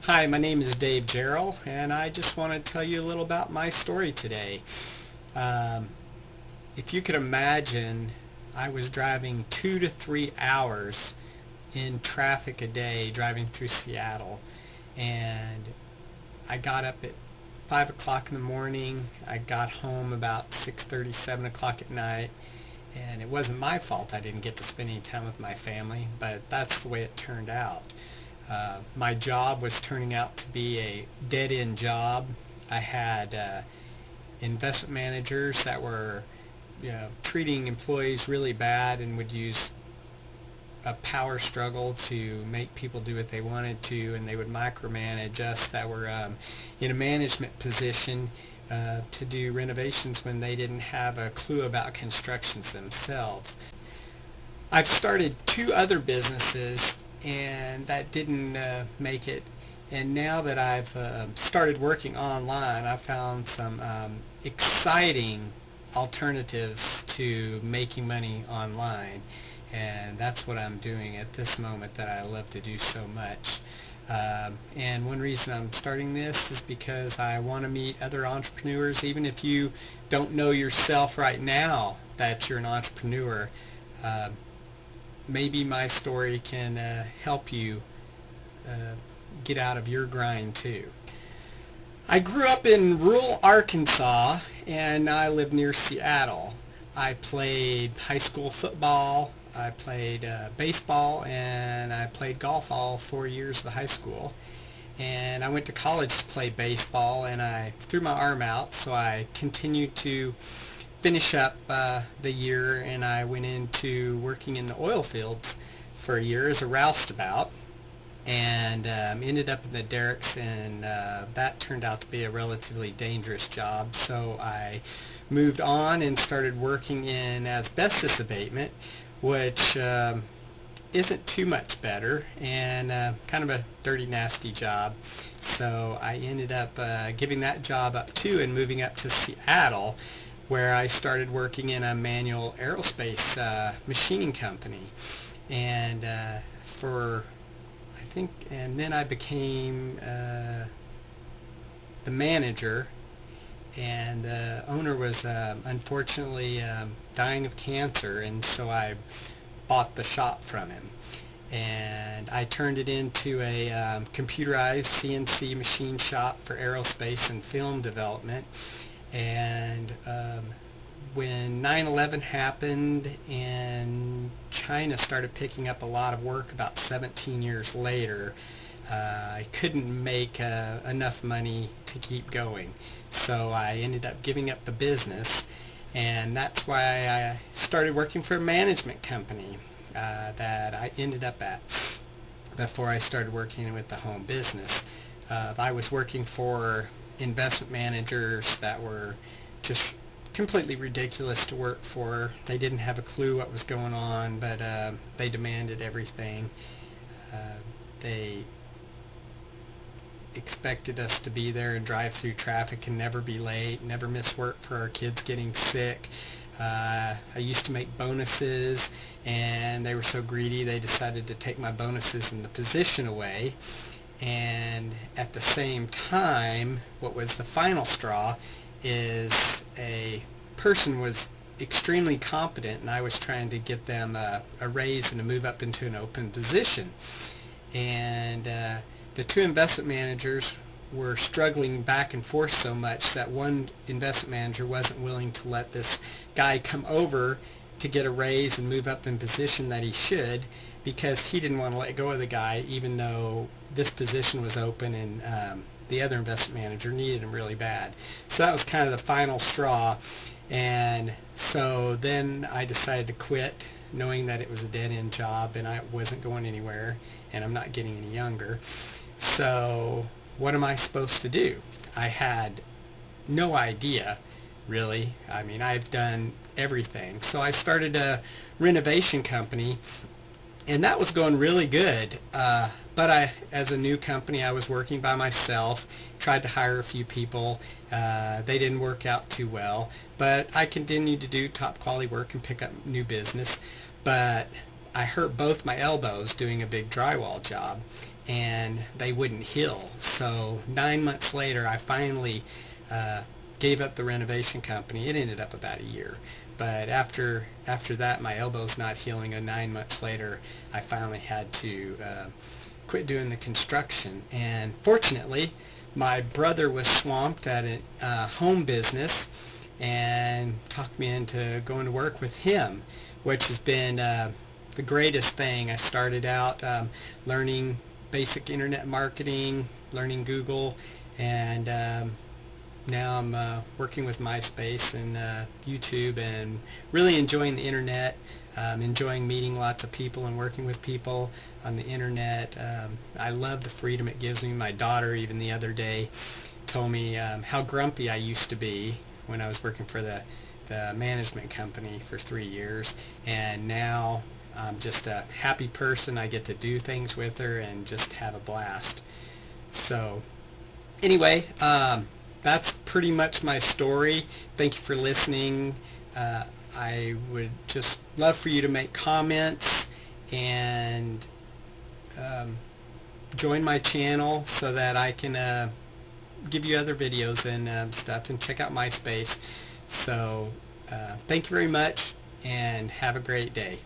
Hi, my name is Dave Jarrell, and I just want to tell you a little about my story today. Um, if you could imagine, I was driving 2 to 3 hours in traffic a day driving through Seattle, and I got up at 5 o'clock in the morning. I got home about 6:30, 7 o'clock at night, and it wasn't my fault I didn't get to spend any time with my family, but that's the way it turned out. My job was turning out to be a dead-end job. I had investment managers that were treating employees really bad and would use a power struggle to make people do what they wanted to, and they would micromanage us that were in a management position to do renovations when they didn't have a clue about constructions themselves. I've started 2 other businesses, and that didn't make it. And now that I've started working online, I found some exciting alternatives to making money online. And that's what I'm doing at this moment that I love to do so much. And one reason I'm starting this is because I want to meet other entrepreneurs, even if you don't know yourself right now that you're an entrepreneur. Uh, Maybe my story can help you uh, get out of your grind too. I grew up in rural Arkansas, and I live near Seattle. I played high school football, I played baseball, and I played golf all 4 years of high school. And I went to college to play baseball, and I threw my arm out, so I continued to finish up the year, and I went into working in the oil fields for a year as a roustabout, and ended up in the derricks, and that turned out to be a relatively dangerous job. So I moved on and started working in asbestos abatement, which isn't too much better, and kind of a dirty, nasty job. So I ended up giving that job up too and moving up to Seattle, where I started working in a manual aerospace machining company. And for, I think, and then I became the manager, and the owner was unfortunately dying of cancer, and so I bought the shop from him. And I turned it into a computerized CNC machine shop for aerospace and film development. And when 9/11 happened and China started picking up a lot of work about 17 years later, I couldn't make enough money to keep going. So I ended up giving up the business, and that's why I started working for a management company that I ended up at before I started working with the home business. I was working for investment managers that were just completely ridiculous to work for. They didn't have a clue what was going on, but they demanded everything. They expected us to be there and drive through traffic and never be late, never miss work for our kids getting sick. I used to make bonuses, and they were so greedy they decided to take my bonuses and the position away. And at the same time, what was the final straw is a person was extremely competent, and I was trying to get them a raise and to move up into an open position. And the 2 investment managers were struggling back and forth so much that one investment manager wasn't willing to let this guy come over to get a raise and move up in position that he should, because he didn't want to let go of the guy, even though this position was open, and the other investment manager needed him really bad. So that was kind of the final straw. And so then I decided to quit, knowing that it was a dead-end job and I wasn't going anywhere, and I'm not getting any younger. So what am I supposed to do? I had no idea, really. I mean, I've done everything. So I started a renovation company, and that was going really good. But as a new company, I was working by myself, tried to hire a few people. They didn't work out too well, but I continued to do top quality work and pick up new business. But I hurt both my elbows doing a big drywall job, and they wouldn't heal. So 9 months later, I finally gave up the renovation company. It ended up about a year. But after that, my elbow's not healing, and 9 months later, I finally had to quit doing the construction. And fortunately, my brother was swamped at a home business and talked me into going to work with him, which has been the greatest thing. I started out learning basic internet marketing, learning Google, and now I'm working with MySpace and YouTube, and really enjoying the internet, enjoying meeting lots of people and working with people on the internet. I love the freedom it gives me. My daughter, even the other day, told me how grumpy I used to be when I was working for the management company for 3 years, and now I'm just a happy person. I get to do things with her and just have a blast. So anyway, that's pretty much my story. Thank you for listening. I would just love for you to make comments and join my channel so that I can give you other videos and stuff, and check out MySpace. So thank you very much, and have a great day.